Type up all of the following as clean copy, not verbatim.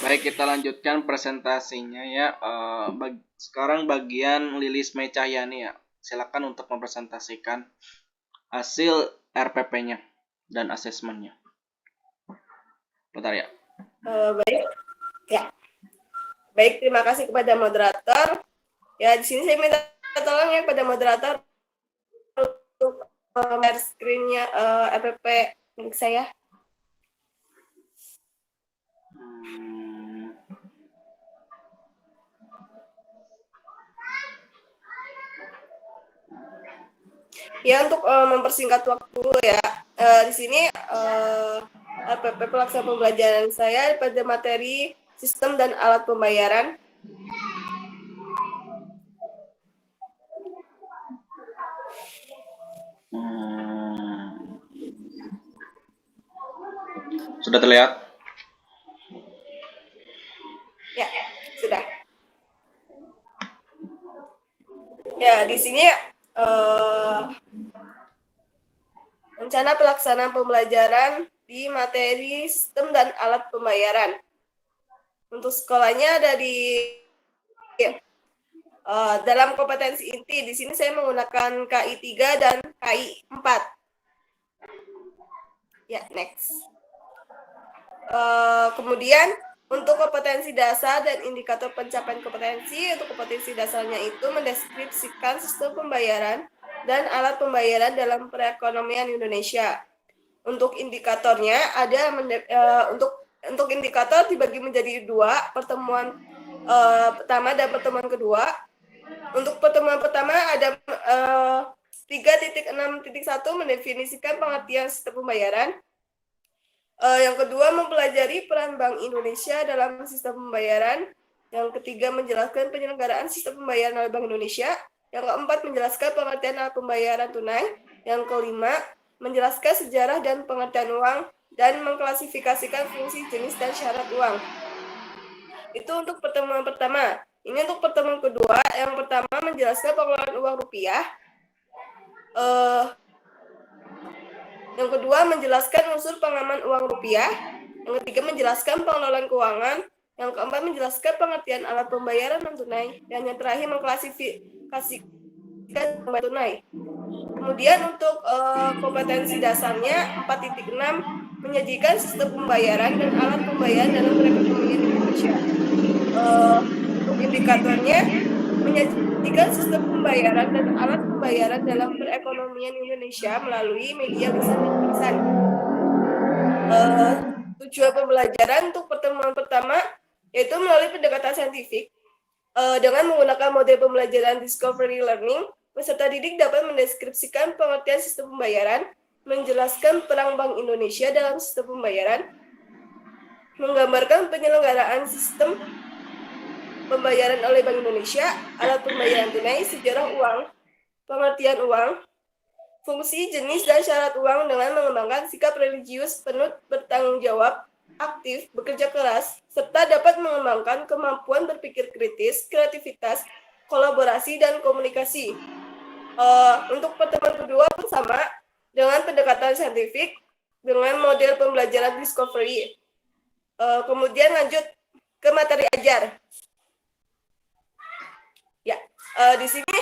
Baik, kita lanjutkan presentasinya ya. Sekarang bagian Lilis Mei Cahyani ya. Silakan untuk mempresentasikan hasil RPP-nya dan asesmennya. Bentar ya. Baik, ya. Baik, terima kasih kepada moderator. Ya, di sini saya minta tolong ya kepada moderator untuk share screen-nya RPP milik saya. Ya, untuk mempersingkat waktu ya, di sini RPP pelaksanaan pembelajaran saya pada materi sistem dan alat pembayaran. Sudah terlihat? Ya, sudah. Ya, di sini rencana pelaksanaan pembelajaran di materi sistem dan alat pembayaran. Untuk sekolahnya ada di dalam kompetensi inti. Di sini saya menggunakan KI 3 dan KI 4. Ya, next. Kemudian untuk kompetensi dasar dan indikator pencapaian kompetensi, untuk kompetensi dasarnya itu mendeskripsikan sistem pembayaran dan alat pembayaran dalam perekonomian Indonesia. Untuk indikatornya ada untuk indikator dibagi menjadi dua, pertemuan pertama dan pertemuan kedua. Untuk pertemuan pertama ada 3.6.1 mendefinisikan pengertian sistem pembayaran. Yang kedua, mempelajari peran Bank Indonesia dalam sistem pembayaran. Yang ketiga, menjelaskan penyelenggaraan sistem pembayaran oleh Bank Indonesia. Yang keempat, menjelaskan pengertian alat pembayaran tunai. Yang kelima, menjelaskan sejarah dan pengertian uang dan mengklasifikasikan fungsi, jenis, dan syarat uang. Itu untuk pertemuan pertama. Ini untuk pertemuan kedua. Yang pertama, menjelaskan pengelolaan uang rupiah. Yang kedua, menjelaskan unsur pengaman uang rupiah. Yang ketiga, menjelaskan pengelolaan keuangan. Yang keempat, menjelaskan pengertian alat pembayaran non tunai. Dan yang terakhir, mengklasifikasikan pembayaran tunai. Kemudian untuk kompetensi dasarnya 4.6 menyajikan sistem pembayaran dan alat pembayaran dalam perekonomian Indonesia. Untuk indikatornya menyajikan sistem pembayaran dan alat pembayaran dalam perekonomian Indonesia melalui media lisan dan tulisan. Tujuan pembelajaran untuk pertemuan pertama yaitu melalui pendekatan saintifik dengan menggunakan model pembelajaran discovery learning. Peserta didik dapat mendeskripsikan pengertian sistem pembayaran, menjelaskan peran Bank Indonesia dalam sistem pembayaran, menggambarkan penyelenggaraan sistem pembayaran oleh Bank Indonesia, alat pembayaran tunai, sejarah uang, pengertian uang, fungsi, jenis, dan syarat uang dengan mengembangkan sikap religius, penuh bertanggung jawab, aktif, bekerja keras, serta dapat mengembangkan kemampuan berpikir kritis, kreativitas, kolaborasi, dan komunikasi. Untuk pertemuan kedua pun sama, dengan pendekatan saintifik, dengan model pembelajaran discovery. Kemudian lanjut ke materi ajar. Ya, di sini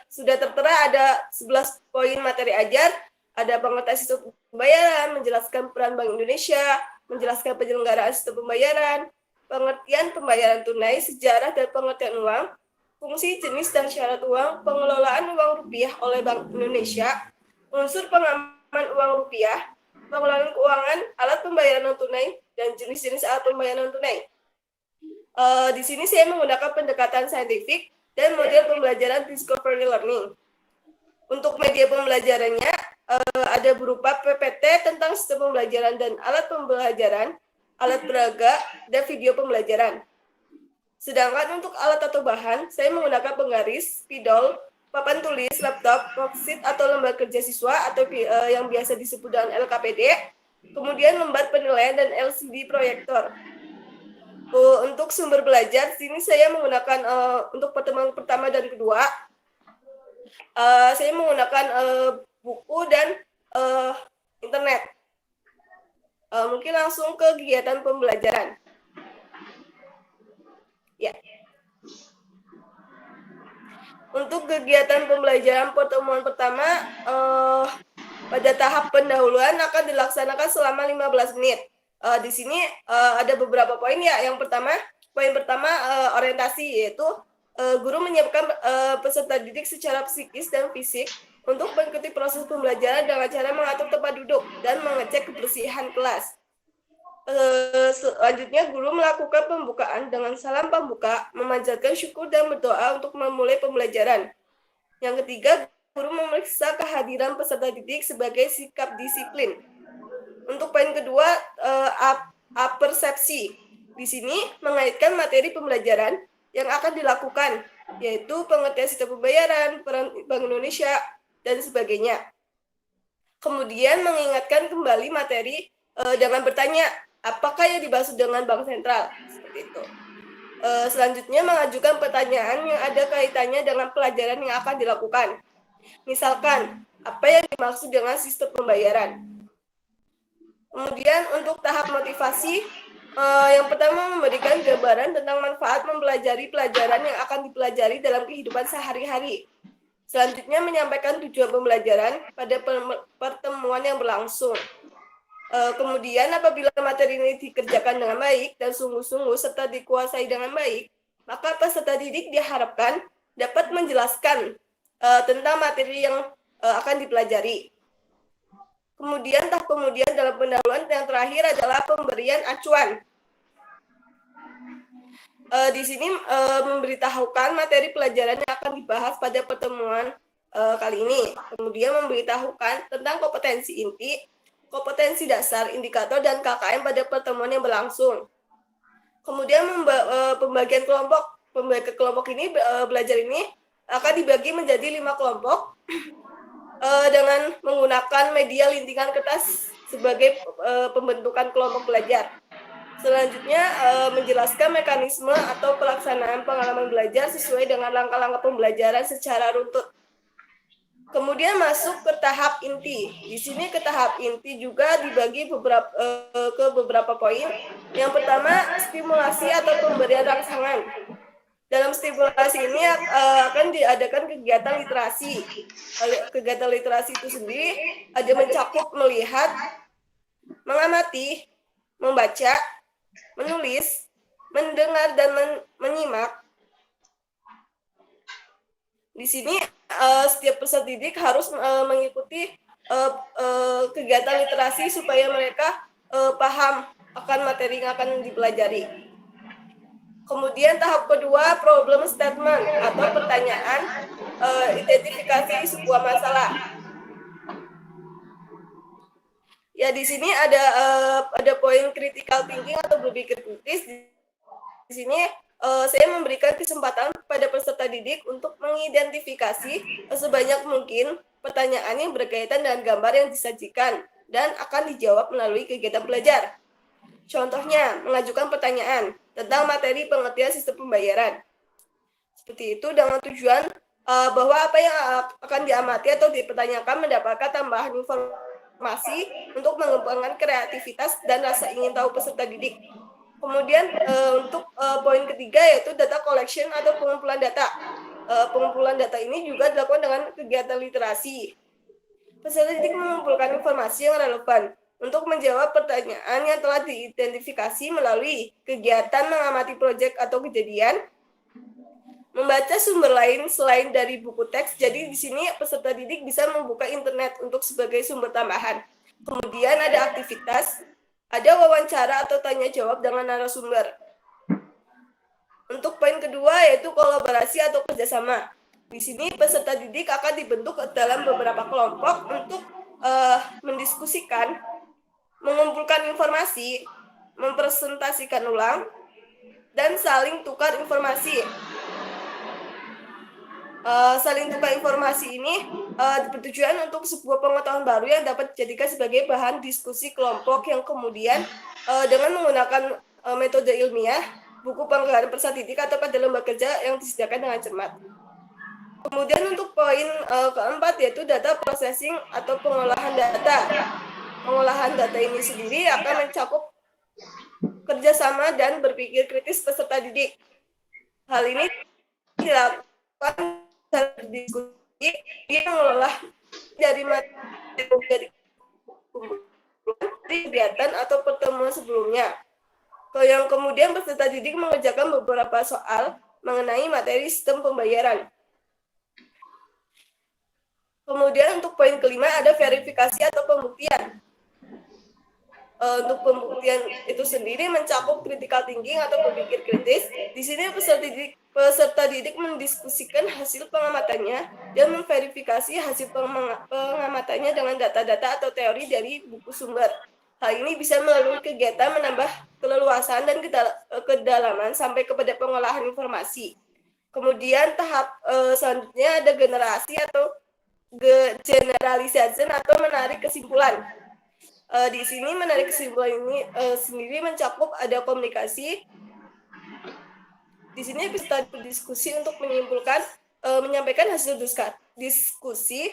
sudah tertera ada 11 poin materi ajar. Ada pengertian sistem pembayaran, menjelaskan peran Bank Indonesia, menjelaskan penyelenggaraan sistem pembayaran, pengertian pembayaran tunai, sejarah dan pengertian uang, fungsi, jenis, dan syarat uang, pengelolaan uang rupiah oleh Bank Indonesia, unsur pengaman uang rupiah, pengelolaan keuangan, alat pembayaran non tunai, dan jenis-jenis alat pembayaran non tunai. Di sini saya menggunakan pendekatan saintifik dan model pembelajaran discovery learning. Untuk media pembelajarannya ada berupa PPT tentang sistem pembelajaran dan alat pembelajaran, alat peraga, dan video pembelajaran. Sedangkan untuk alat atau bahan, saya menggunakan penggaris, spidol, papan tulis, laptop, worksheet atau lembar kerja siswa atau yang biasa disebut dengan LKPD, kemudian lembar penilaian dan LCD proyektor. Untuk sumber belajar, sini saya menggunakan untuk pertemuan pertama dan kedua, saya menggunakan buku dan internet. Mungkin langsung ke kegiatan pembelajaran. Ya. Untuk kegiatan pembelajaran pertemuan pertama, pada tahap pendahuluan akan dilaksanakan selama 15 menit. Di sini ada beberapa poin ya. Poin pertama orientasi, yaitu guru menyiapkan peserta didik secara psikis dan fisik untuk mengikuti proses pembelajaran dengan cara mengatur tempat duduk dan mengecek kebersihan kelas. Selanjutnya, guru melakukan pembukaan dengan salam pembuka, memanjatkan syukur dan berdoa untuk memulai pembelajaran. Yang ketiga, guru memeriksa kehadiran peserta didik sebagai sikap disiplin. Untuk poin kedua, persepsi. Di sini mengaitkan materi pembelajaran yang akan dilakukan, yaitu pengertian sistem pembayaran, peran Bank Indonesia, dan sebagainya. Kemudian mengingatkan kembali materi dengan bertanya, apakah yang dimaksud dengan bank sentral? Seperti itu. Selanjutnya mengajukan pertanyaan yang ada kaitannya dengan pelajaran yang akan dilakukan. Misalkan, apa yang dimaksud dengan sistem pembayaran? Kemudian untuk tahap motivasi, yang pertama memberikan gambaran tentang manfaat mempelajari pelajaran yang akan dipelajari dalam kehidupan sehari-hari. Selanjutnya menyampaikan tujuan pembelajaran pada pertemuan yang berlangsung. Kemudian apabila materi ini dikerjakan dengan baik dan sungguh-sungguh serta dikuasai dengan baik, maka peserta didik diharapkan dapat menjelaskan tentang materi yang akan dipelajari. Kemudian tahap kemudian dalam pendahuluan yang terakhir adalah pemberian acuan. Di sini memberitahukan materi pelajaran yang akan dibahas pada pertemuan kali ini. Kemudian memberitahukan tentang kompetensi inti, kompetensi dasar, indikator, dan KKM pada pertemuan yang berlangsung. Kemudian pembagian kelompok ini belajar ini akan dibagi menjadi 5 kelompok dengan menggunakan media lintingan kertas sebagai pembentukan kelompok belajar. Selanjutnya menjelaskan mekanisme atau pelaksanaan pengalaman belajar sesuai dengan langkah-langkah pembelajaran secara runtut. Kemudian masuk ke tahap inti. Di sini ke tahap inti juga dibagi ke beberapa poin. Yang pertama, stimulasi atau pemberian rangsangan. Dalam stimulasi ini akan diadakan kegiatan literasi. Kegiatan literasi itu sendiri ada mencakup melihat, mengamati, membaca, menulis, mendengar, dan menyimak. Di sini setiap peserta didik harus mengikuti kegiatan literasi supaya mereka paham akan materi yang akan dipelajari. Kemudian tahap kedua, problem statement atau pertanyaan identifikasi sebuah masalah. Ya, di sini ada poin critical thinking atau berpikir kritis. Di sini saya memberikan kesempatan pada peserta didik untuk mengidentifikasi sebanyak mungkin pertanyaan yang berkaitan dengan gambar yang disajikan dan akan dijawab melalui kegiatan belajar. Contohnya, mengajukan pertanyaan tentang materi pengertian sistem pembayaran. Seperti itu dengan tujuan bahwa apa yang akan diamati atau dipertanyakan mendapatkan tambahan informasi untuk mengembangkan kreativitas dan rasa ingin tahu peserta didik. Kemudian untuk poin ketiga yaitu data collection atau pengumpulan data. Pengumpulan data ini juga dilakukan dengan kegiatan literasi. Peserta didik mengumpulkan informasi yang relevan untuk menjawab pertanyaan yang telah diidentifikasi melalui kegiatan mengamati proyek atau kejadian, membaca sumber lain selain dari buku teks. Jadi di sini peserta didik bisa membuka internet untuk sebagai sumber tambahan. Kemudian ada aktivitas, ada wawancara atau tanya jawab dengan narasumber. Untuk poin kedua yaitu kolaborasi atau kerjasama. Di sini peserta didik akan dibentuk dalam beberapa kelompok untuk mendiskusikan, mengumpulkan informasi, mempresentasikan ulang, dan saling tukar informasi. Saling tukar informasi ini bertujuan untuk sebuah pengetahuan baru yang dapat dijadikan sebagai bahan diskusi kelompok yang kemudian dengan menggunakan metode ilmiah, buku penggalan peserta didik atau pada lembaga kerja yang disediakan dengan cermat. Kemudian untuk poin keempat yaitu data processing atau pengolahan data. Pengolahan data ini sendiri akan mencakup kerjasama dan berpikir kritis peserta didik. Hal ini dilakukan dalam diskusi dia mengolah dari materi kegiatan atau pertemuan sebelumnya. Yang kemudian peserta didik mengerjakan beberapa soal mengenai materi sistem pembayaran. Kemudian untuk poin kelima ada verifikasi atau pembuktian. Untuk pembuktian itu sendiri mencakup critical thinking atau berpikir kritis. Di sini peserta didik mendiskusikan hasil pengamatannya dan memverifikasi hasil pengamatannya dengan data-data atau teori dari buku sumber. Hal ini bisa melalui kegiatan menambah keleluasan dan kedalaman sampai kepada pengolahan informasi. Kemudian tahap selanjutnya ada generasi atau generalization atau menarik kesimpulan. Di sini menarik kesimpulan ini sendiri mencakup ada komunikasi. Di sini bisa berdiskusi untuk menyimpulkan, menyampaikan hasil diskusi,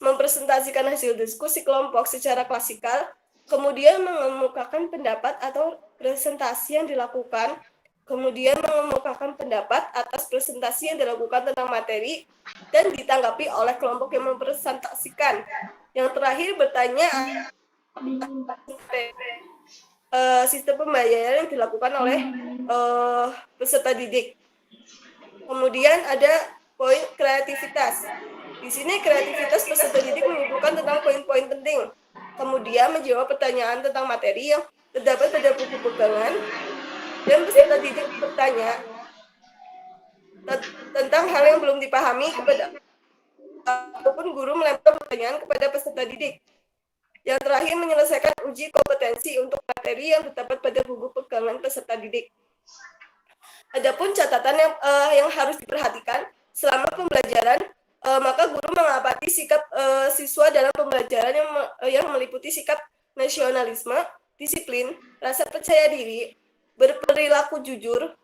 mempresentasikan hasil diskusi kelompok secara klasikal, kemudian mengemukakan pendapat atau presentasi yang dilakukan, kemudian mengemukakan pendapat atas presentasi yang dilakukan tentang materi, dan ditanggapi oleh kelompok yang mempresentasikan. Yang terakhir bertanya sistem pembayaran yang dilakukan oleh peserta didik. Kemudian ada poin kreativitas. Di sini kreativitas peserta didik menyimpulkan tentang poin-poin penting. Kemudian menjawab pertanyaan tentang materi yang terdapat pada buku pegangan. Dan peserta didik bertanya tentang hal yang belum dipahami kepada ataupun guru melempar pertanyaan kepada peserta didik. Yang terakhir menyelesaikan uji kompetensi untuk materi yang terdapat pada buku pegangan peserta didik. Adapun catatan yang harus diperhatikan selama pembelajaran, maka guru mengamati sikap siswa dalam pembelajaran yang meliputi sikap nasionalisme, disiplin, rasa percaya diri, berperilaku jujur,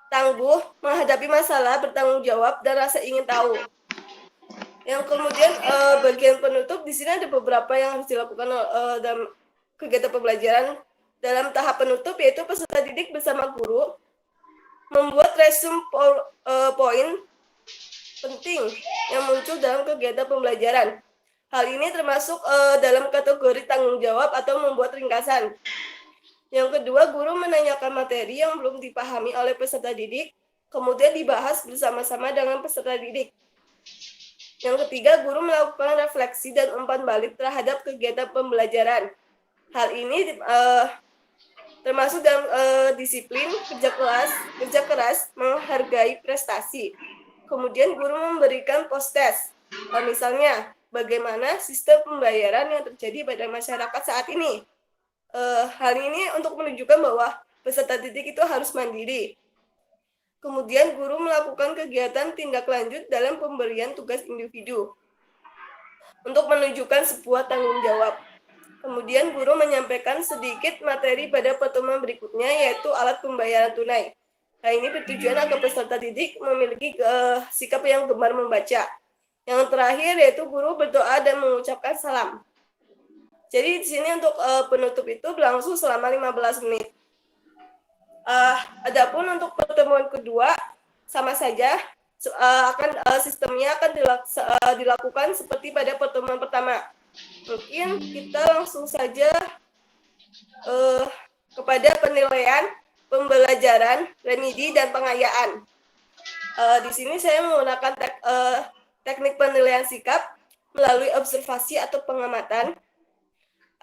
tangguh, menghadapi masalah, bertanggung jawab, dan rasa ingin tahu. Yang kemudian bagian penutup di sini ada beberapa yang harus dilakukan dalam kegiatan pembelajaran dalam tahap penutup, yaitu peserta didik bersama guru membuat resume poin penting yang muncul dalam kegiatan pembelajaran. Hal ini termasuk dalam kategori tanggung jawab atau membuat ringkasan. Yang kedua, guru menanyakan materi yang belum dipahami oleh peserta didik, kemudian dibahas bersama-sama dengan peserta didik. Yang ketiga, guru melakukan refleksi dan umpan balik terhadap kegiatan pembelajaran. Hal ini termasuk dalam disiplin, kerja keras, menghargai prestasi. Kemudian guru memberikan post-test. Misalnya, bagaimana sistem pembayaran yang terjadi pada masyarakat saat ini. Hal ini untuk menunjukkan bahwa peserta didik itu harus mandiri. Kemudian guru melakukan kegiatan tindak lanjut dalam pemberian tugas individu untuk menunjukkan sebuah tanggung jawab. Kemudian guru menyampaikan sedikit materi pada pertemuan berikutnya, yaitu alat pembayaran tunai. Nah, ini bertujuan agar peserta didik memiliki sikap yang gemar membaca. Yang terakhir yaitu guru berdoa dan mengucapkan salam. Jadi di sini untuk penutup itu berlangsung selama 15 menit. Adapun untuk pertemuan kedua sama saja sistemnya akan dilakukan seperti pada pertemuan pertama. Mungkin kita langsung saja kepada penilaian, pembelajaran, remedi, dan pengayaan. Di sini saya menggunakan teknik penilaian sikap melalui observasi atau pengamatan.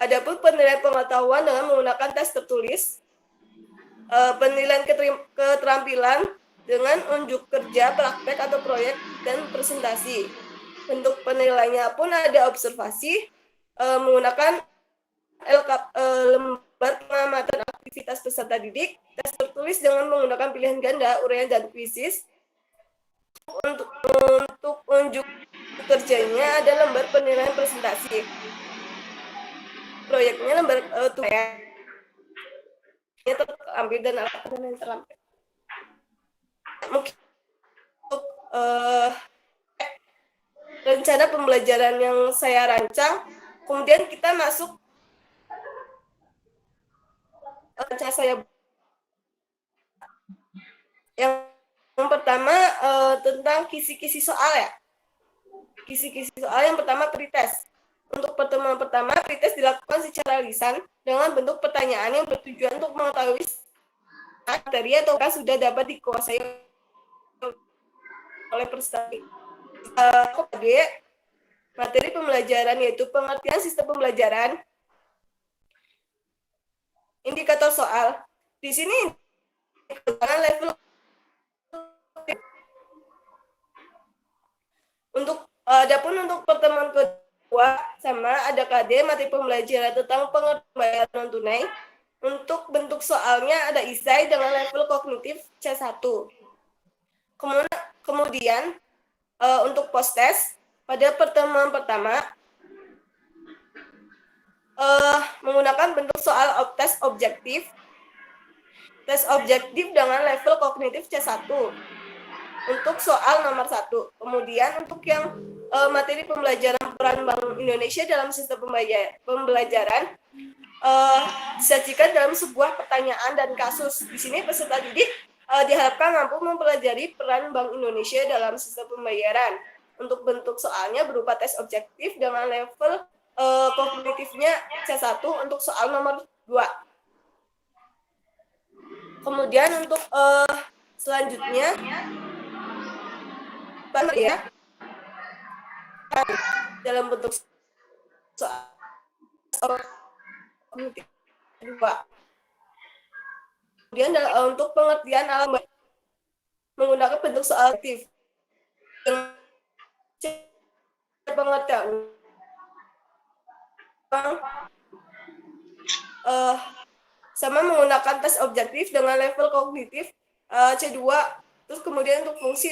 Adapun penilaian pengetahuan dengan menggunakan tes tertulis. Penilaian keterampilan dengan unjuk kerja, praktek atau proyek, dan presentasi. Bentuk penilaiannya pun ada observasi menggunakan lembar pengamatan aktivitas peserta didik, tes tertulis dengan menggunakan pilihan ganda, uraian, dan kuisis. Untuk unjuk kerjanya ada lembar penilaian presentasi. Proyeknya lembar terambil dan yang terampil. Mungkin untuk rencana pembelajaran yang saya rancang, kemudian kita masuk rencana saya Yang pertama tentang kisi-kisi soal ya. Kisi-kisi soal yang pertama pretest. Untuk pertemuan pertama, pretest dilakukan secara lisan dengan bentuk pertanyaan yang bertujuan untuk mengetahui materi atau sudah dapat dikuasai oleh peserta. Materi pembelajaran yaitu pengertian sistem pembelajaran, indikator soal. Di sini level adapun untuk pertemuan kedua sama ada KD materi pembelajaran tentang pengertian non tunai. Untuk bentuk soalnya ada isai dengan level kognitif C1. Kemudian untuk post test pada pertemuan pertama menggunakan bentuk soal tes objektif. Tes objektif dengan level kognitif C1 untuk soal nomor 1. Kemudian untuk yang materi pembelajaran peran Bank Indonesia dalam sistem pembelajaran disajikan dalam sebuah pertanyaan dan kasus. Di sini peserta didik diharapkan mampu mempelajari peran Bank Indonesia dalam sistem pembayaran. Untuk bentuk soalnya berupa tes objektif dengan level kognitifnya C1 untuk soal nomor 2. Kemudian untuk selanjutnya ya dalam bentuk soal kedua. Kemudian untuk pengertian alam menggunakan bentuk soal aktif. Pengertian sama menggunakan tes objektif dengan level kognitif C2. Terus kemudian untuk fungsi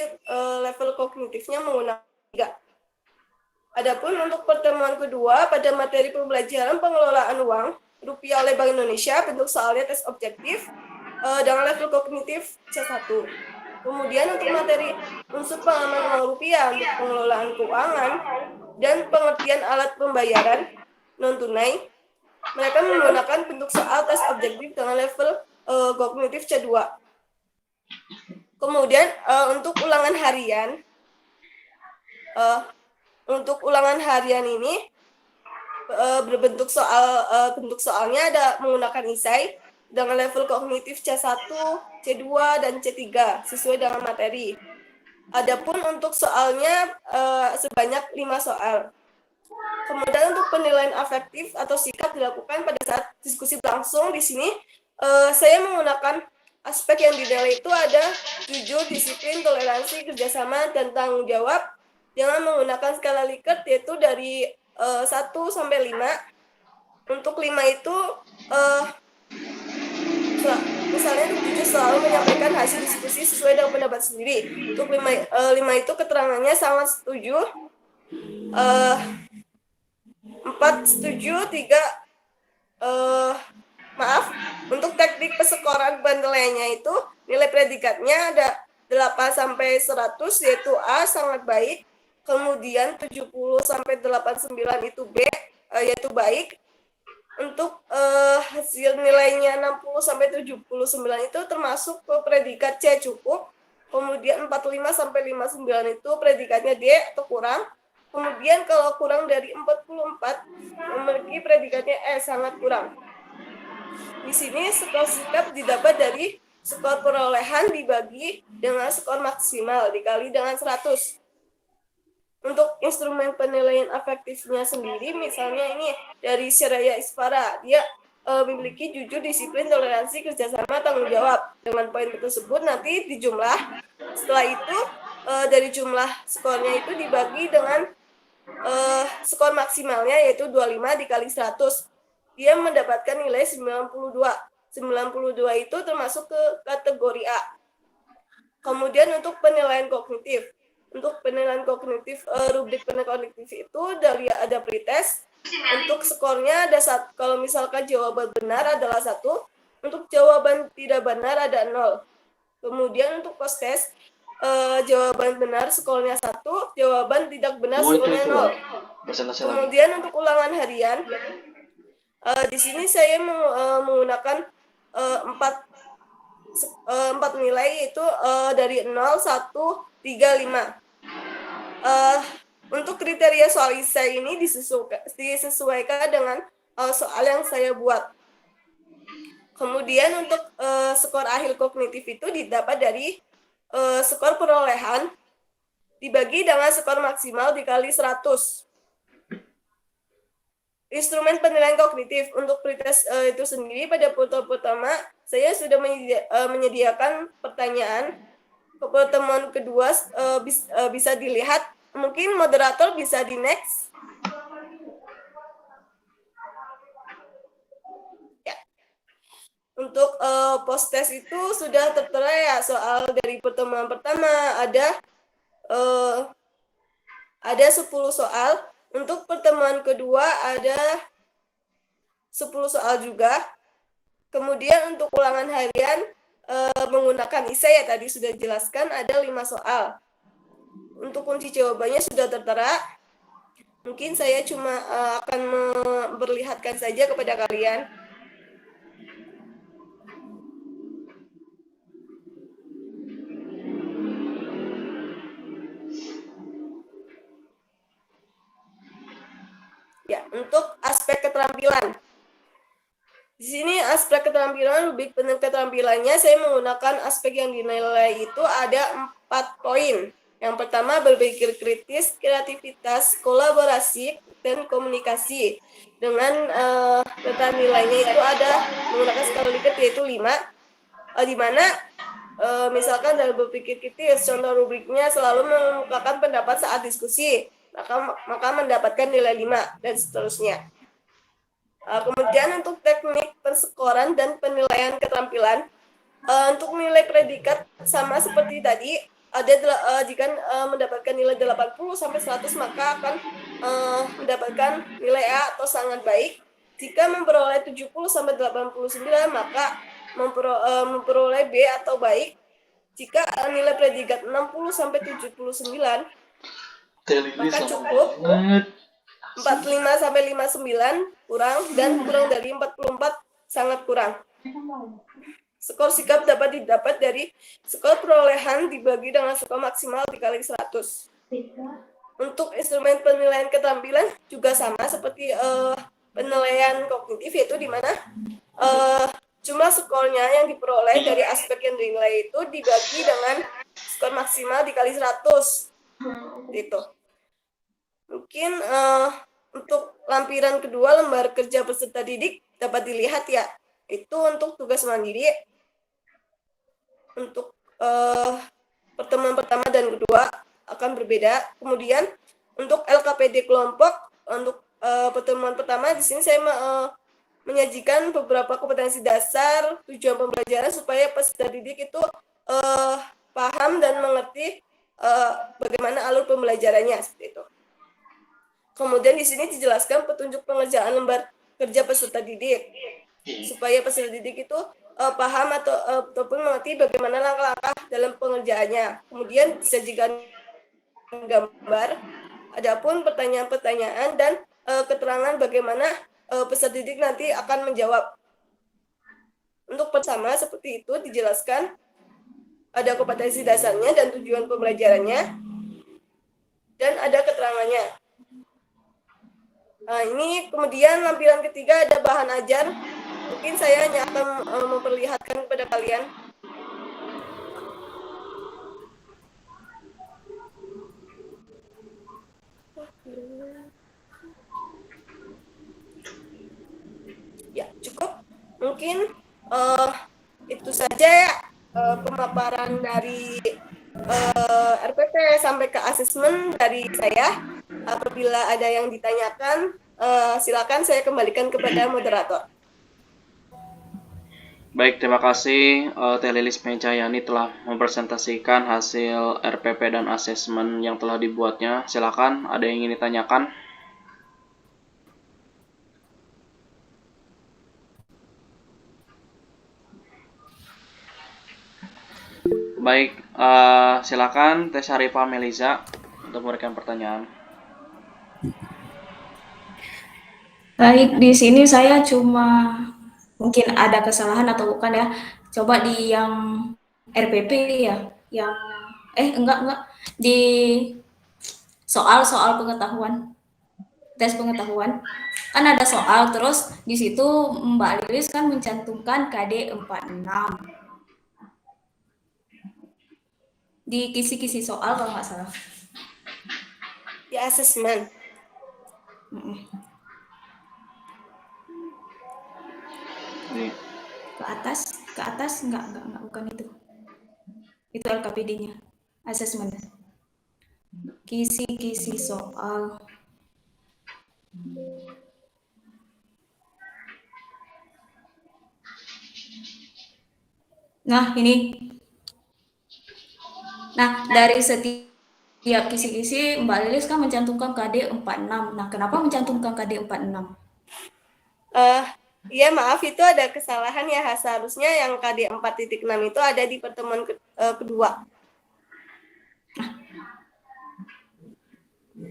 level kognitifnya menggunakan 3. Adapun untuk pertemuan kedua pada materi pembelajaran pengelolaan uang rupiah oleh Bank Indonesia, bentuk soalnya tes objektif dengan level kognitif C1. Kemudian untuk materi unsur pengaman uang rupiah untuk pengelolaan keuangan dan pengertian alat pembayaran non tunai, mereka menggunakan bentuk soal tes objektif dengan level kognitif C2. Kemudian untuk ulangan harian, ini berbentuk bentuk soalnya ada menggunakan isai dengan level kognitif C1, C2, dan C3 sesuai dengan materi. Adapun untuk soalnya sebanyak 5 soal. Kemudian untuk penilaian afektif atau sikap dilakukan pada saat diskusi berlangsung. Di sini saya menggunakan aspek yang dinilai itu ada jujur, disiplin, toleransi, kerjasama, dan tanggung jawab dengan menggunakan skala Likert yaitu dari 1 sampai 5. Untuk 5 itu misalnya untuk jujur selalu menyampaikan hasil diskusi sesuai dengan pendapat sendiri. Untuk 5 itu keterangannya sangat setuju, 4 setuju, 3 untuk teknik persekoran penilaiannya itu nilai predikatnya ada 8 sampai 100 yaitu A sangat baik, kemudian 70 sampai 89 itu B yaitu baik. Untuk hasil nilainya 60 sampai 79 itu termasuk ke predikat C cukup. Kemudian 45 sampai 59 itu predikatnya D atau kurang. Kemudian kalau kurang dari 44 memiliki predikatnya E sangat kurang. Di sini skor sikap didapat dari skor perolehan dibagi dengan skor maksimal dikali dengan 100. Untuk instrumen penilaian afektifnya sendiri, misalnya ini dari Shiraya Ispara, dia memiliki jujur, disiplin, toleransi, kerjasama, tanggung jawab. Dengan poin tersebut nanti dijumlah. Setelah itu dari jumlah skornya itu dibagi dengan skor maksimalnya yaitu 25 dikali 100. Dia mendapatkan nilai 92. 92 itu termasuk ke kategori A. Kemudian untuk penilaian kognitif. Untuk penilaian kognitif, rubrik penilaian kognitif itu dari ada pretest. Untuk skornya ada satu. Kalau misalkan jawaban benar adalah 1, untuk jawaban tidak benar ada 0. Kemudian untuk post test, jawaban benar skornya 1, jawaban tidak benar skornya 0. Kemudian untuk ulangan harian, di sini saya menggunakan 4 4 nilai itu dari 0, 1, 3, 5. Untuk kriteria soal esai ini disesuaikan dengan soal yang saya buat. Kemudian untuk skor akhir kognitif itu didapat dari skor perolehan dibagi dengan skor maksimal dikali 100. Instrumen penilaian kognitif untuk pretest itu sendiri pada foto pertama saya sudah menyediakan pertanyaan. Ke pertemuan kedua bisa dilihat, mungkin moderator bisa di next. Ya. Untuk post test itu sudah tertera ya, soal dari pertemuan pertama ada 10 soal. Untuk pertemuan kedua ada 10 soal juga. Kemudian untuk ulangan harian menggunakan esai ya tadi sudah dijelaskan ada 5 soal. Untuk kunci jawabannya sudah tertera. Mungkin saya cuma akan memperlihatkan saja kepada kalian. Ya, untuk aspek keterampilan. Di sini aspek keterampilan, lebih keterampilannya saya menggunakan aspek yang dinilai itu ada 4 poin. Yang pertama berpikir kritis, kreativitas, kolaborasi, dan komunikasi. Dengan data nilainya itu ada menggunakan skala Likert yaitu 5. Di mana misalkan dalam berpikir kritis, contoh rubriknya selalu mengemukakan pendapat saat diskusi, maka mendapatkan nilai 5 dan seterusnya. Kemudian untuk teknik perskoran dan penilaian keterampilan, untuk nilai predikat sama seperti tadi, jika mendapatkan nilai 80 sampai 100 maka akan mendapatkan nilai A atau sangat baik. Jika memperoleh 70 sampai 89 maka memperoleh B atau baik. Jika nilai predikat 60 sampai 79 maka cukup. 45 sampai 59 kurang, dan kurang dari 44 sangat kurang. Skor sikap dapat didapat dari skor perolehan dibagi dengan skor maksimal dikali 100. Untuk instrumen penilaian keterampilan juga sama seperti penilaian kognitif, yaitu di mana jumlah skornya yang diperoleh dari aspek yang dinilai itu dibagi dengan skor maksimal dikali 100. Gitu. Mungkin untuk lampiran kedua lembar kerja peserta didik dapat dilihat ya, itu untuk tugas mandiri. Untuk pertemuan pertama dan kedua akan berbeda. Kemudian untuk LKPD kelompok, untuk pertemuan pertama di sini saya menyajikan beberapa kompetensi dasar, tujuan pembelajaran supaya peserta didik itu paham dan mengerti bagaimana alur pembelajarannya seperti itu. Kemudian di sini dijelaskan petunjuk pengerjaan lembar kerja peserta didik supaya peserta didik itu paham ataupun mengerti bagaimana langkah-langkah dalam pengerjaannya. Kemudian disajikan gambar, adapun pertanyaan-pertanyaan dan keterangan bagaimana peserta didik nanti akan menjawab. Untuk pertama seperti itu dijelaskan ada kompetensi dasarnya dan tujuan pembelajarannya, dan ada keterangannya. Nah, ini kemudian lampiran ketiga ada bahan ajar. Mungkin saya hanya akan memperlihatkan kepada kalian. Ya, cukup. Mungkin itu saja ya pemaparan dari RPP sampai ke asesmen dari saya. Apabila ada yang ditanyakan, silakan saya kembalikan kepada moderator. Baik, terima kasih Teh Lilis Mejayani telah mempresentasikan hasil RPP dan asesmen yang telah dibuatnya. Silakan, ada yang ingin ditanyakan? Baik, silakan Teh Syarifah Meliza untuk memberikan pertanyaan. Baik, di sini saya cuma mungkin ada kesalahan atau bukan ya. Coba di yang RPP ya, yang enggak di soal-soal pengetahuan, tes pengetahuan. Kan ada soal terus di situ Mbak Lilis kan mencantumkan KD 46 di kisi-kisi soal kalau nggak salah. Di asesmen. Nih. Ke atas enggak bukan itu. Itu LKPD-nya. Asesmen. Kisi-kisi soal. Nah, ini. Nah, dari setiap kisi-kisi Mbak Lilis kan mencantumkan KD 46. Nah, kenapa mencantumkan KD 46? Iya, maaf, itu ada kesalahan ya. Seharusnya yang KD 4.6 itu ada di pertemuan kedua.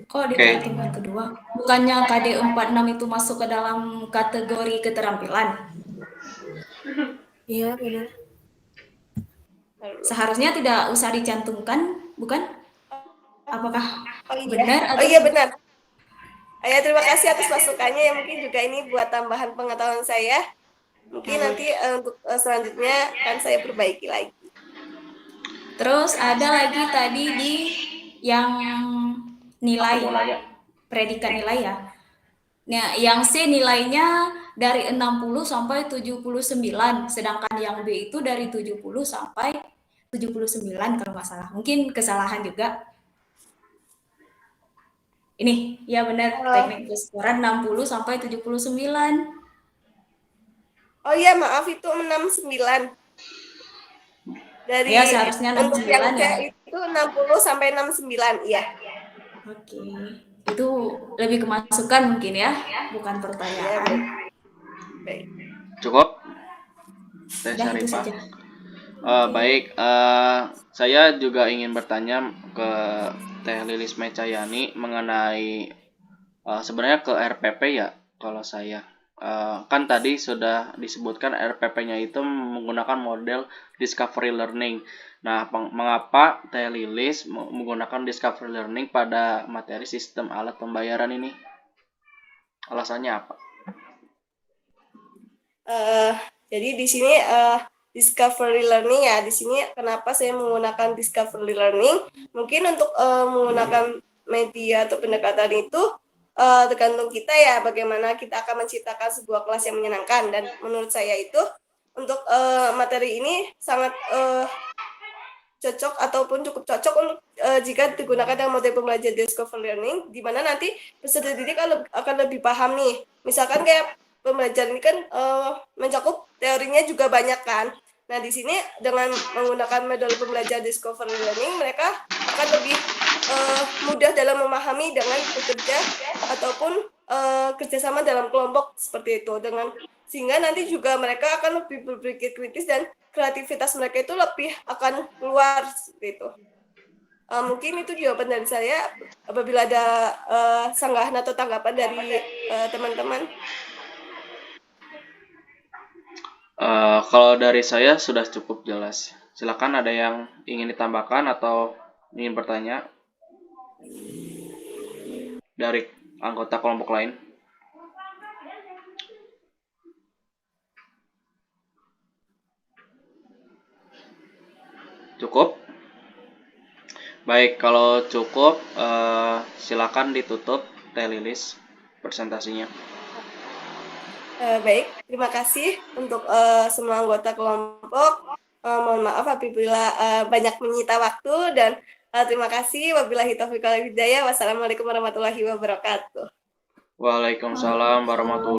Kok di pertemuan kedua? Bukannya KD 46 itu masuk ke dalam kategori keterampilan? Iya, benar. Seharusnya tidak usah dicantumkan, bukan? Apakah benar atau iya benar. Ya, terima kasih atas masukannya ya, mungkin juga ini buat tambahan pengetahuan saya. Mungkin nanti untuk selanjutnya akan saya perbaiki lagi. Terus ada lagi tadi di yang nilai, predikat nilai ya. Nah, yang C nilainya dari 60 sampai 79, sedangkan yang B itu dari 70 sampai 79 kalau nggak salah. Mungkin kesalahan juga. Ini, ya benar, teknik keseluruhan 60 sampai 79. Oh iya, maaf, itu 69. Dari ya, seharusnya 69 untuk yang C ya. itu 60 sampai 69, iya. Oke. Itu lebih kemasukan mungkin ya, bukan pertanyaan. Baik. Cukup? Sudah, itu saja. Baik, saya juga ingin bertanya ke Teh Lilis Mecayani mengenai sebenarnya ke RPP ya. Kalau saya kan tadi sudah disebutkan RPP-nya itu menggunakan model discovery learning. Nah, mengapa Teh Lilis menggunakan discovery learning pada materi sistem alat pembayaran ini? Alasannya apa? Jadi di sini discovery learning ya. Di sini kenapa saya menggunakan discovery learning? Mungkin untuk menggunakan media atau pendekatan itu tergantung kita ya, bagaimana kita akan menciptakan sebuah kelas yang menyenangkan. Dan menurut saya itu untuk materi ini sangat cocok ataupun cukup cocok untuk jika digunakan dalam model pembelajaran discovery learning, di mana nanti peserta didik akan lebih paham nih. Misalkan kayak pembelajaran ini kan mencakup teorinya juga banyak kan. Nah, di sini dengan menggunakan metode pembelajaran discovery learning, mereka akan lebih mudah dalam memahami dengan bekerja ataupun kerjasama dalam kelompok seperti itu. Sehingga nanti juga mereka akan lebih berpikir kritis dan kreativitas mereka itu lebih akan keluar seperti itu. Mungkin itu jawaban dari saya. Apabila ada sanggahan atau tanggapan dari teman-teman. Kalau dari saya sudah cukup jelas. Silakan ada yang ingin ditambahkan atau ingin bertanya dari anggota kelompok lain. Cukup? Baik, kalau cukup silakan ditutup Teh Lilis presentasinya. Baik, terima kasih untuk semua anggota kelompok. Mohon maaf apabila banyak menyita waktu, dan terima kasih. Wabillahi taufiq wal hidayah. Wassalamualaikum warahmatullahi wabarakatuh. Waalaikumsalam warahmatullahi